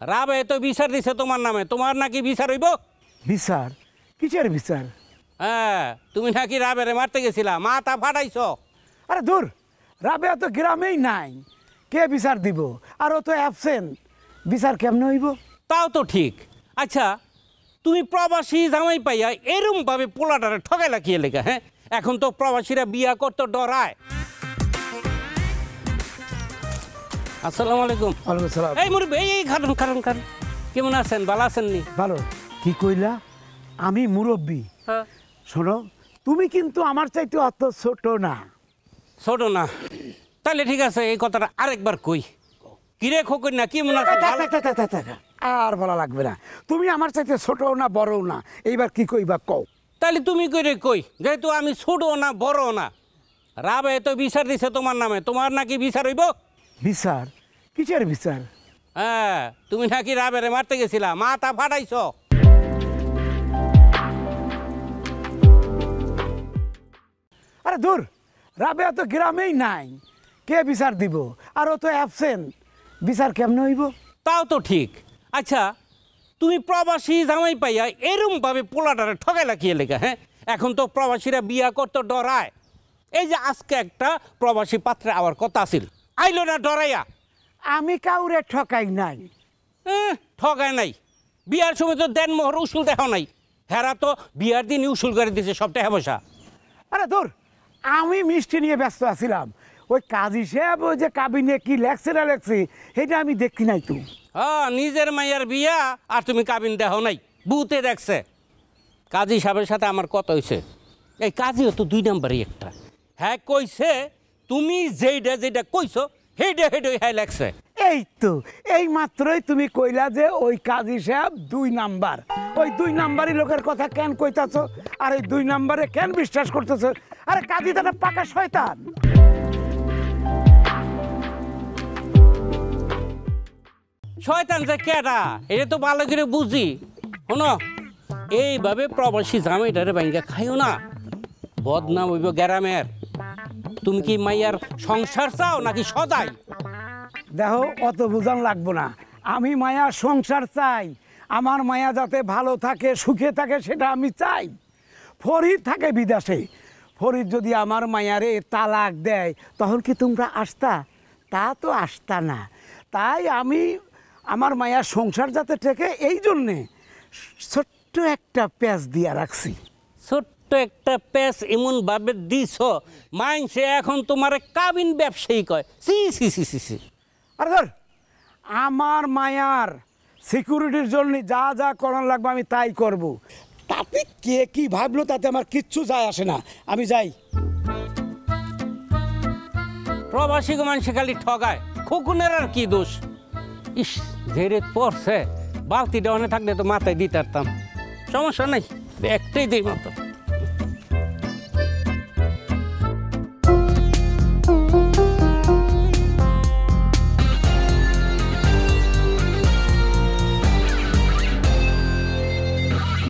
রাবে তো বিচার দিছে তোমার নামে, তোমার নাকি বিচার হইব? বিচার? কিসের বিচার? হ্যাঁ, তুমি নাকি রাবেরে মারতে গেছিলা, মাথা ফাটাইছ। আরে দূর, রাবেয়া তো গ্রামেই নাই, কে বিচার দিব? আর ও তো অ্যাবসেন্ট, বিচার কেমনে হইব? তাও তো ঠিক। আচ্ছা, তুমি প্রবাসী জামাই পাইয়া এরম ভাবে পোলাটারে ঠকাইলা কি লেখা? হ্যাঁ, এখন তো প্রবাসীরা বিয়া করতে ডরায়। আসসালামু আলাইকুম। ওয়ালাইকুম আসসালাম। এই মুরব্বি, এই খারুন খারুন খারুন, কেমন আছেন? ভালো আছেন নি? ভালো। কি কইলা? আমি মুরব্বী? হ্যাঁ। শোনো, তুমি কিন্তু আমার চাইতে অত ছোট না। ছোট না? তাহলে ঠিক আছে, এই কথাটা আরেকবার কই। কিরে খোকন না, কেমন আছেন? আর বলা লাগবে না, তুমি আমার চাইতে ছোট না বড় না, এইবার কি কইবা কও। তাহলে তুমি কইরে কই, যেহেতু আমি ছোট না বড় না। রাবে তো বিচার দিছে তোমার নামে, তোমার নাকি বিচার হইব? বিচার? কিসের বিচার? হ্যাঁ, তুমি নাকি রাবেরে মারতে গেছিলা, মাথা ফাটাইছ। আরে দূর, রাবেয়া তো গ্রামেই নাই, কে বিচার দিব? আর ও তো অ্যাবসেন্ট, বিচার কেমনে হইব? তাও তো ঠিক। আচ্ছা, তুমি প্রবাসী জামাই পাইয়া এরম ভাবে পোলাটারে ঠকাইলা কি লেখা? হ্যাঁ, এখন তো প্রবাসীরা বিয়া করতে ডরায়। এই যে আজকে একটা প্রবাসী পাত্রে আবার কথা আছিল, আইলো না ডরাইয়া? আমি কাউরে ঠকাই নাই। ঠকায় নাই? বিয়ার সময় তো দেন মোহর উসুল দেখা নাই, হেরা তো বিয়ার দিন উসুল করে দিছে সব টাকা পয়সা। আরে দূর, আমি মিষ্টি নিয়ে ব্যস্ত আছিলাম, ওই কাজী সাহেব ওই যে কাবিনে কি লেখছে না লেখছে সেটা আমি দেখি নাই। তো হ্যাঁ, নিজের মাইয়ার বিয়া আর তুমি কাবিন দেহ নাই, বুতে দেখছে। কাজী সাহেবের সাথে আমার কথা হয়েছে, এই কাজীও তো 2 নাম্বারই একটা। হ্যাঁ কইছে, তুমি যেইটা যেটা কইছো সেইটা সেইটাই হ্যাঁ লেখছে। এই তো এই মাত্রই তুমি কইলা যে ওই কাজী সাহেব 2 নাম্বার। ওই 2 নাম্বারই লোকের কথা কেন কইতাছ? আর এই 2 নাম্বারে কেন বিশ্বাস করতেছ? আরে কাজী দাদা পাকা শয়তান। শয়তান যে কেডা এটা তো ভালো করে বুঝি। শোনো, এইভাবে প্রবাসী জামাইটারে ভাঙ্গা খাইও না, বদনাম হইব গ্রামের। তুমি কি মাইয়ার সংসার চাও নাকি সদাই? দেখো, অত বুঝান লাগবো না, আমি মায়া সংসার চাই। আমার মায়া যাতে ভালো থাকে, সুখে থাকে, সেটা আমি চাই। ফরিদ থাকে বিদেশে, ফরিদ যদি আমার মায়ারে তালাক দেয় তখন কি তোমরা আসতা? তা তো আসতা না। তাই আমি আমার মায়ার সংসার যাতে থেকে এই জন্যে ছোট্ট একটা প্যাঁচ দিয়া রাখছি। ছোট্ট একটা প্যাচ এমন ভাবে দিছ, মাইনসে এখন তোমার কাবিন ব্যবসায়ী কয়। সি সি সি সি সি। আরে ধর, আমার মায়ার সিকিউরিটির জন্য যা যা করার লাগবে আমি তাই করব। তাতে কে কি ভাবলো তাতে আমার কিচ্ছু যায় আসে না, আমি যাই। প্রবাসী মানুষে খালি ঠগায়, খুকুনের আর কি দোষ? ইস, যে রেত পড়ছে, বালতিটা অনেক থাকলে তো মাথায় দিতে পারতাম। সমস্যা নেই, একটাই দিই মাত্র।